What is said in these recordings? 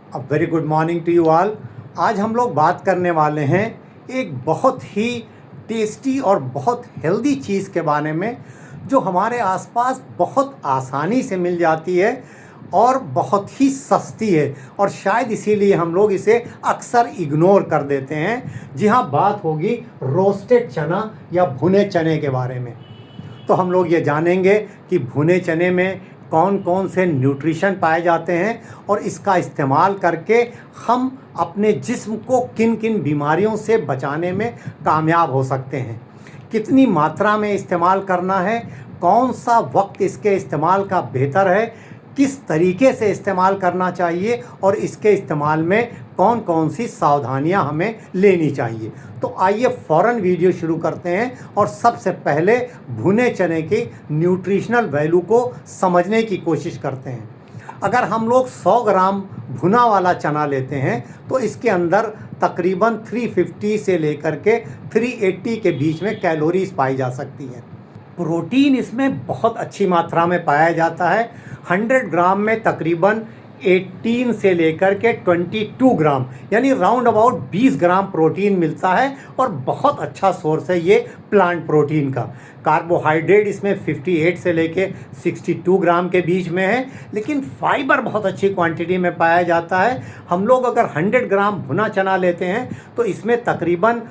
A very good morning to you all. आज हम लोग बात करने वाले हैं एक बहुत ही टेस्टी और बहुत हेल्दी चीज़ के बारे में जो हमारे आसपास बहुत आसानी से मिल जाती है और बहुत ही सस्ती है, और शायद इसीलिए हम लोग इसे अक्सर इग्नोर कर देते हैं। जी हाँ, बात होगी रोस्टेड चना या भुने चने के बारे में। तो हम लोग ये जानेंगे कि भुने चने में कौन कौन से न्यूट्रिशन पाए जाते हैं और इसका इस्तेमाल करके हम अपने जिस्म को किन किन बीमारियों से बचाने में कामयाब हो सकते हैं, कितनी मात्रा में इस्तेमाल करना है, कौन सा वक्त इसके इस्तेमाल का बेहतर है, किस तरीके से इस्तेमाल करना चाहिए और इसके इस्तेमाल में कौन कौन सी सावधानियां हमें लेनी चाहिए। तो आइए फ़ौरन वीडियो शुरू करते हैं और सबसे पहले भुने चने की न्यूट्रिशनल वैल्यू को समझने की कोशिश करते हैं। अगर हम लोग 100 ग्राम भुना वाला चना लेते हैं तो इसके अंदर तकरीबन 350 से लेकर के 380 के बीच में कैलोरीज पाई जा सकती हैं। प्रोटीन इसमें बहुत अच्छी मात्रा में पाया जाता है। 100 ग्राम में तकरीबन 18 से लेकर के 22 ग्राम यानी राउंड अबाउट 20 ग्राम प्रोटीन मिलता है, और बहुत अच्छा सोर्स है ये प्लांट प्रोटीन का। कार्बोहाइड्रेट इसमें 58 से लेके 62 ग्राम के बीच में है, लेकिन फाइबर बहुत अच्छी क्वांटिटी में पाया जाता है। हम लोग अगर 100 ग्राम भुना चना लेते हैं तो इसमें तकरीबन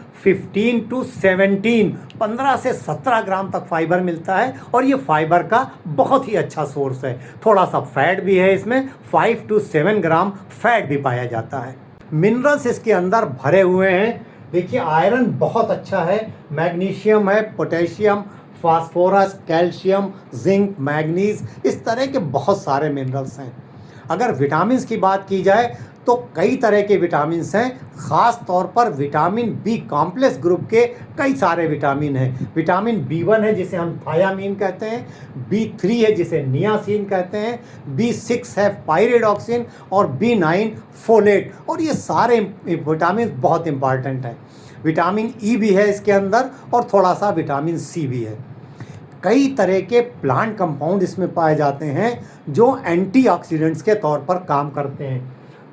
15 से 17 ग्राम तक फाइबर मिलता है, और ये फाइबर का बहुत ही अच्छा सोर्स है। थोड़ा सा फैट भी है इसमें, 5 से 7 ग्राम फैट भी पाया जाता है। मिनरल्स इसके अंदर भरे हुए हैं। देखिए, आयरन बहुत अच्छा है, मैग्नीशियम है, potassium, phosphorus, calcium, zinc, manganese, इस तरह के बहुत सारे मिनरल्स हैं। अगर विटामिन्स की बात की जाए तो कई तरह के विटामिन्स हैं, ख़ास तौर पर विटामिन बी कॉम्प्लेक्स ग्रुप के कई सारे विटामिन हैं। विटामिन B1 है जिसे हम थायामीन कहते हैं, B3 है जिसे नियासिन कहते हैं, B6 है पायरिडॉक्सिन, और B9 फोलेट, और ये सारे विटामिन बहुत इंपॉर्टेंट हैं। विटामिन ई भी है इसके अंदर, और थोड़ा सा विटामिन सी भी है। कई तरह के प्लांट कंपाउंड इसमें पाए जाते हैं जो एंटीऑक्सीडेंट्स के तौर पर काम करते हैं।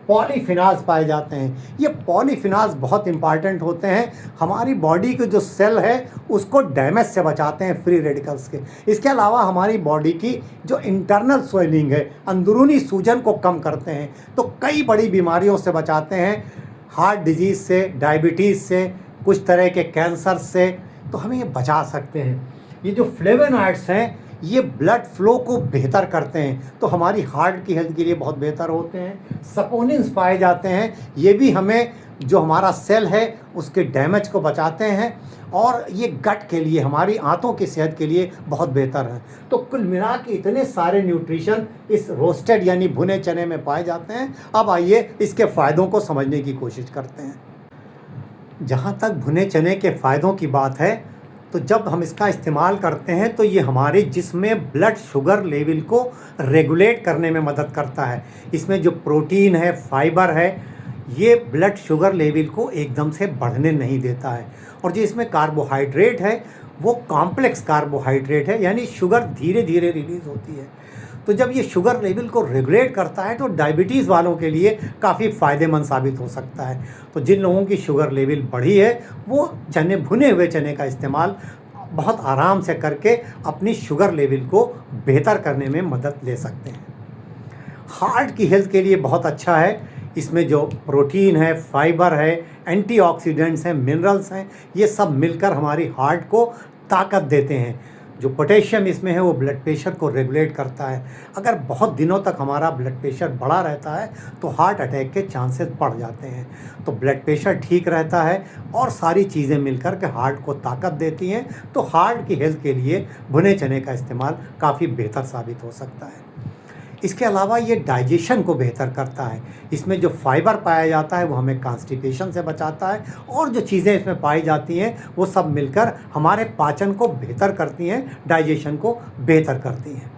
पॉलीफिनाल्स पाए जाते हैं। ये पॉलीफिनाल्स बहुत इंपॉर्टेंट होते हैं, हमारी बॉडी के जो सेल है उसको डैमेज से बचाते हैं फ्री रेडिकल्स के। इसके अलावा हमारी बॉडी की जो इंटरनल स्वेलिंग है, अंदरूनी सूजन को कम करते हैं, तो कई बड़ी बीमारियों से बचाते हैं, हार्ट डिजीज़ से, डायबिटीज़ से, कुछ तरह के कैंसर से, तो हमें ये बचा सकते हैं। ये जो फ्लेवोनॉइड्स हैं ये ब्लड फ्लो को बेहतर करते हैं, तो हमारी हार्ट की हेल्थ के लिए बहुत बेहतर होते हैं। सपोनिन्स पाए जाते हैं, ये भी हमें जो हमारा सेल है उसके डैमेज को बचाते हैं, और ये गट के लिए, हमारी आंतों की सेहत के लिए बहुत बेहतर है। तो कुल मिला के इतने सारे न्यूट्रिशन इस रोस्टेड यानी भुने चने में पाए जाते हैं। अब आइए इसके फ़ायदों को समझने की कोशिश करते हैं। जहाँ तक भुने चने के फ़ायदों की बात है, तो जब हम इसका इस्तेमाल करते हैं तो ये हमारे जिस्म में ब्लड शुगर लेवल को रेगुलेट करने में मदद करता है। इसमें जो प्रोटीन है, फाइबर है, ये ब्लड शुगर लेवल को एकदम से बढ़ने नहीं देता है। और जो इसमें कार्बोहाइड्रेट है वो कॉम्प्लेक्स कार्बोहाइड्रेट है, यानी शुगर धीरे धीरे रिलीज़ होती है। तो जब ये शुगर लेवल को रेगुलेट करता है तो डायबिटीज़ वालों के लिए काफ़ी फ़ायदेमंद साबित हो सकता है। तो जिन लोगों की शुगर लेवल बढ़ी है वो चने, भुने हुए चने का इस्तेमाल बहुत आराम से करके अपनी शुगर लेवल को बेहतर करने में मदद ले सकते हैं। हार्ट की हेल्थ के लिए बहुत अच्छा है। इसमें जो प्रोटीन है, फाइबर है, एंटीऑक्सीडेंट्स हैं, मिनरल्स हैं, ये सब मिलकर हमारी हार्ट को ताकत देते हैं। जो पोटेशियम इसमें है वो ब्लड प्रेशर को रेगुलेट करता है। अगर बहुत दिनों तक हमारा ब्लड प्रेशर बढ़ा रहता है तो हार्ट अटैक के चांसेस बढ़ जाते हैं। तो ब्लड प्रेशर ठीक रहता है और सारी चीज़ें मिलकर के हार्ट को ताकत देती हैं। तो हार्ट की हेल्थ के लिए भुने चने का इस्तेमाल काफ़ी बेहतर साबित हो सकता है। इसके अलावा ये डाइजेशन को बेहतर करता है। इसमें जो फाइबर पाया जाता है वो हमें कॉन्स्टिपेशन से बचाता है, और जो चीज़ें इसमें पाई जाती हैं वो सब मिलकर हमारे पाचन को बेहतर करती हैं, डाइजेशन को बेहतर करती हैं।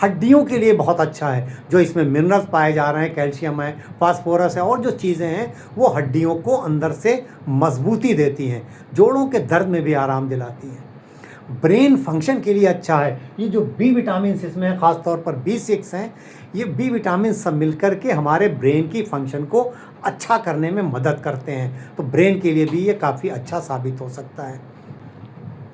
हड्डियों के लिए बहुत अच्छा है। जो इसमें मिनरल्स पाए जा रहे हैं, कैल्शियम है, फास्फोरस है, और जो चीज़ें हैं वो हड्डियों को अंदर से मजबूती देती हैं, जोड़ों के दर्द में भी आराम दिलाती हैं। ब्रेन फंक्शन के लिए अच्छा है। ये जो बी विटामिन इसमें है, ख़ास तौर पर B6 हैं, ये बी विटामिन सब मिलकर के हमारे ब्रेन की फंक्शन को अच्छा करने में मदद करते हैं। तो ब्रेन के लिए भी ये काफ़ी अच्छा साबित हो सकता है।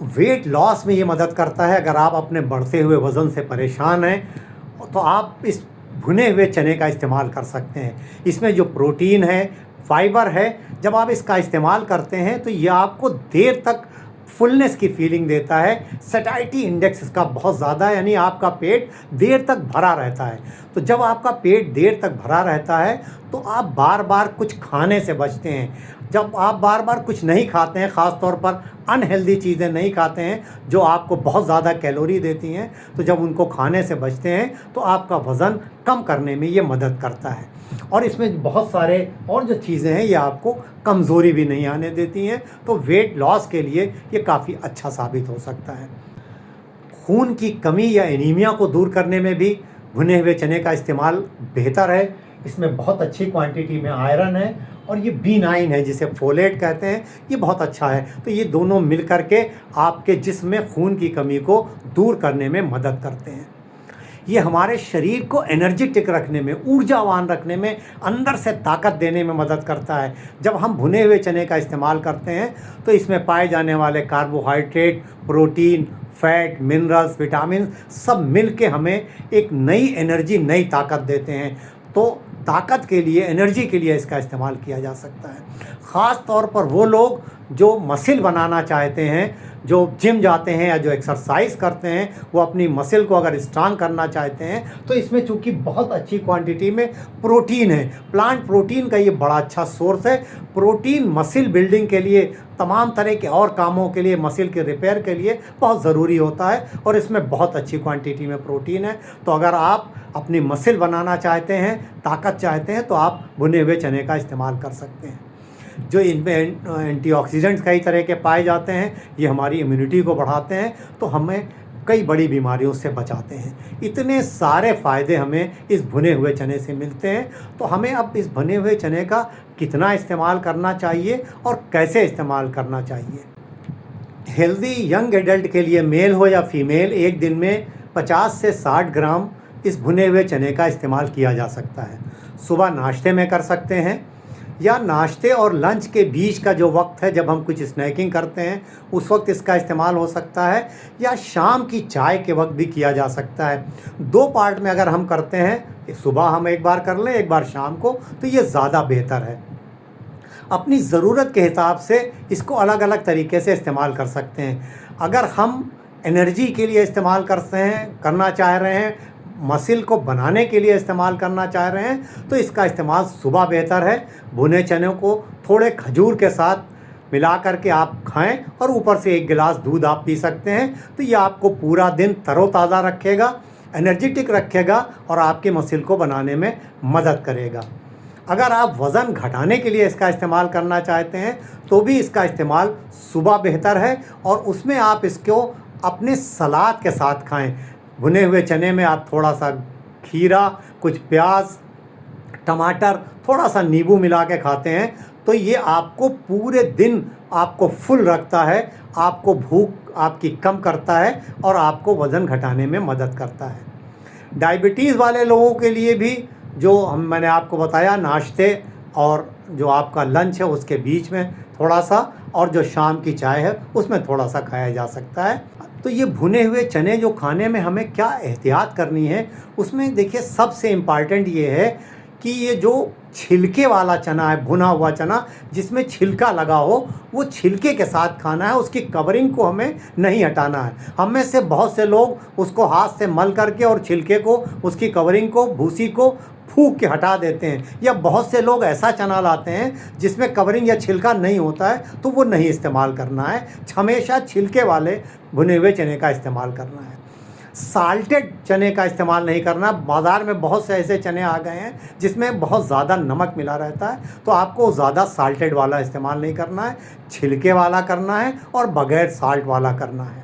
वेट लॉस में ये मदद करता है। अगर आप अपने बढ़ते हुए वज़न से परेशान हैं तो आप इस भुने हुए चने का इस्तेमाल कर सकते हैं। इसमें जो प्रोटीन है, फाइबर है, जब आप इसका इस्तेमाल करते हैं तो ये आपको देर तक फुलनेस की फीलिंग देता है। सैटिस्फैक्शन इंडेक्स इसका बहुत ज़्यादा है, यानी आपका पेट देर तक भरा रहता है। तो जब आपका पेट देर तक भरा रहता है तो आप बार बार कुछ खाने से बचते हैं। जब आप बार बार कुछ नहीं खाते हैं, ख़ास तौर पर अनहेल्दी चीज़ें नहीं खाते हैं जो आपको बहुत ज़्यादा कैलोरी देती हैं, तो जब उनको खाने से बचते हैं तो आपका वज़न कम करने में ये मदद करता है। और इसमें बहुत सारे और जो चीज़ें हैं ये आपको कमज़ोरी भी नहीं आने देती हैं। तो वेट लॉस के लिए ये काफ़ी अच्छा साबित हो सकता है। खून की कमी या एनीमिया को दूर करने में भी भुने हुए चने का इस्तेमाल बेहतर है। इसमें बहुत अच्छी क्वांटिटी में आयरन है और ये B9 है जिसे फोलेट कहते हैं, ये बहुत अच्छा है। तो ये दोनों मिल कर के आपके जिस्म में खून की कमी को दूर करने में मदद करते हैं। ये हमारे शरीर को एनर्जेटिक रखने में, ऊर्जावान रखने में, अंदर से ताकत देने में मदद करता है। जब हम भुने हुए चने का इस्तेमाल करते हैं तो इसमें पाए जाने वाले carbohydrate, protein, fat, minerals, vitamin सब मिल के हमें एक नई एनर्जी, नई ताकत देते हैं। तो ताकत के लिए, एनर्जी के लिए इसका इस्तेमाल किया जा सकता है। ख़ास तौर पर वो लोग जो मसल बनाना चाहते हैं, जो जिम जाते हैं या जो एक्सरसाइज करते हैं, वो अपनी मसल को अगर स्ट्रांग करना चाहते हैं तो इसमें चूँकि बहुत अच्छी क्वांटिटी में प्रोटीन है, प्लांट प्रोटीन का ये बड़ा अच्छा सोर्स है। प्रोटीन मसल बिल्डिंग के लिए, तमाम तरह के और कामों के लिए, मसल के रिपेयर के लिए बहुत ज़रूरी होता है और इसमें बहुत अच्छी क्वांटिटी में प्रोटीन है। तो अगर आप अपनी मसल बनाना चाहते हैं, ताकत चाहते हैं, तो आप भुने हुए चने का इस्तेमाल कर सकते हैं। जो इनमें एंटीऑक्सीडेंट्स कई तरह के पाए जाते हैं, ये हमारी इम्यूनिटी को बढ़ाते हैं, तो हमें कई बड़ी बीमारियों से बचाते हैं। इतने सारे फ़ायदे हमें इस भुने हुए चने से मिलते हैं। तो हमें अब इस भुने हुए चने का कितना इस्तेमाल करना चाहिए और कैसे इस्तेमाल करना चाहिए। हेल्दी यंग एडल्ट के लिए, मेल हो या फीमेल, एक दिन में 50 से 60 ग्राम इस भुने हुए चने का इस्तेमाल किया जा सकता है। सुबह नाश्ते में कर सकते हैं या नाश्ते और लंच के बीच का जो वक्त है जब हम कुछ स्नैकिंग करते हैं उस वक्त इसका इस्तेमाल हो सकता है, या शाम की चाय के वक्त भी किया जा सकता है। 2 पार्ट में अगर हम करते हैं, सुबह हम एक बार कर लें, एक बार शाम को, तो ये ज़्यादा बेहतर है। अपनी ज़रूरत के हिसाब से इसको अलग अलग तरीके से इस्तेमाल कर सकते हैं। अगर हम एनर्जी के लिए इस्तेमाल करना चाह रहे हैं, मसल को बनाने के लिए इस्तेमाल करना चाह रहे हैं, तो इसका इस्तेमाल सुबह बेहतर है। भुने चने को थोड़े खजूर के साथ मिला करके आप खाएं और ऊपर से 1 गिलास दूध आप पी सकते हैं। तो ये आपको पूरा दिन तरोताज़ा रखेगा, एनर्जेटिक रखेगा और आपके मसल को बनाने में मदद करेगा। अगर आप वज़न घटाने के लिए इसका इस्तेमाल करना चाहते हैं तो भी इसका इस्तेमाल सुबह बेहतर है और उसमें आप इसको अपने सलाद के साथ खाएं। भुने हुए चने में आप थोड़ा सा खीरा, कुछ प्याज, टमाटर, थोड़ा सा नींबू मिला के खाते हैं तो ये आपको पूरे दिन आपको फुल रखता है, आपको भूख आपकी कम करता है और आपको वज़न घटाने में मदद करता है। डायबिटीज़ वाले लोगों के लिए भी मैंने आपको बताया, नाश्ते और जो आपका लंच है उसके बीच में थोड़ा सा, और जो शाम की चाय है उसमें थोड़ा सा खाया जा सकता है। तो ये भुने हुए चने जो खाने में हमें क्या एहतियात करनी है, उसमें देखिए सबसे इम्पॉर्टेंट ये है कि ये जो छिलके वाला चना है, भुना हुआ चना जिसमें छिलका लगा हो, वो छिलके के साथ खाना है। उसकी कवरिंग को हमें नहीं हटाना है। हम में से बहुत से लोग उसको हाथ से मल करके और छिलके को, उसकी कवरिंग को, भूसी को फूंक के हटा देते हैं, या बहुत से लोग ऐसा चना लाते हैं जिसमें कवरिंग या छिलका नहीं होता है, तो वो नहीं इस्तेमाल करना है। हमेशा छिलके वाले भुने हुए चने का इस्तेमाल करना है। साल्टेड चने का इस्तेमाल नहीं करना। बाज़ार में बहुत से ऐसे चने आ गए हैं जिसमें बहुत ज़्यादा नमक मिला रहता है, तो आपको ज़्यादा साल्टेड वाला इस्तेमाल नहीं करना है, छिलके वाला करना है और बगैर साल्ट वाला करना है।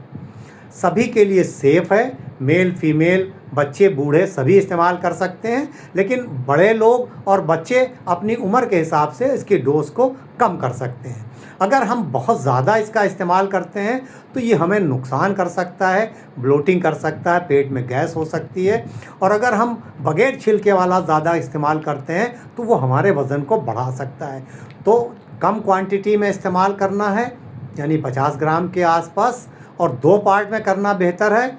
सभी के लिए सेफ़ है, मेल फीमेल बच्चे बूढ़े सभी इस्तेमाल कर सकते हैं, लेकिन बड़े लोग और बच्चे अपनी उम्र के हिसाब से इसकी डोज को कम कर सकते हैं। अगर हम बहुत ज़्यादा इसका इस्तेमाल करते हैं तो ये हमें नुकसान कर सकता है, ब्लोटिंग कर सकता है, पेट में गैस हो सकती है, और अगर हम बगैर छिलके वाला ज़्यादा इस्तेमाल करते हैं तो वो हमारे वज़न को बढ़ा सकता है। तो कम क्वांटिटी में इस्तेमाल करना है, यानी 50 ग्राम के आसपास, और 2 पार्ट में करना बेहतर है,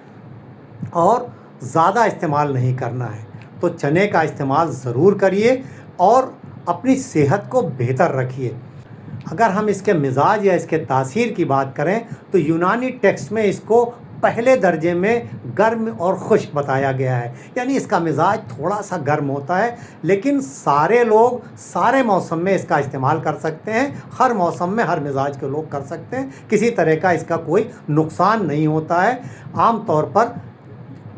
और ज़्यादा इस्तेमाल नहीं करना है। तो चने का इस्तेमाल ज़रूर करिए और अपनी सेहत को बेहतर रखिए। अगर हम इसके मिजाज या इसके तासीर की बात करें तो यूनानी टेक्स्ट में इसको पहले दर्जे में गर्म और खुश्क बताया गया है, यानी इसका मिजाज थोड़ा सा गर्म होता है, लेकिन सारे लोग सारे मौसम में इसका इस्तेमाल कर सकते हैं। हर मौसम में हर मिजाज के लोग कर सकते हैं, किसी तरह का इसका कोई नुकसान नहीं होता है। आम तौर पर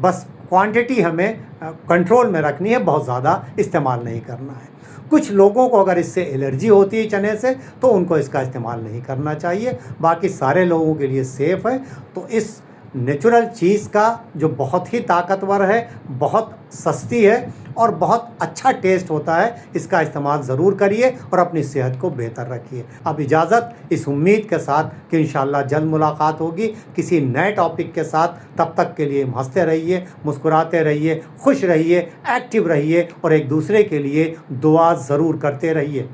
बस क्वांटिटी हमें कंट्रोल में रखनी है, बहुत ज़्यादा इस्तेमाल नहीं करना है। कुछ लोगों को अगर इससे एलर्जी होती है चने से तो उनको इसका इस्तेमाल नहीं करना चाहिए, बाकी सारे लोगों के लिए सेफ़ है। तो इस नेचुरल चीज़ का जो बहुत ही ताकतवर है, बहुत सस्ती है और बहुत अच्छा टेस्ट होता है, इसका इस्तेमाल ज़रूर करिए और अपनी सेहत को बेहतर रखिए। अब इजाज़त, इस उम्मीद के साथ कि इंशाअल्लाह जल्द मुलाकात होगी किसी नए टॉपिक के साथ। तब तक के लिए हंसते रहिए, मुस्कुराते रहिए, खुश रहिए, एक्टिव रहिए और एक दूसरे के लिए दुआ ज़रूर करते रहिए।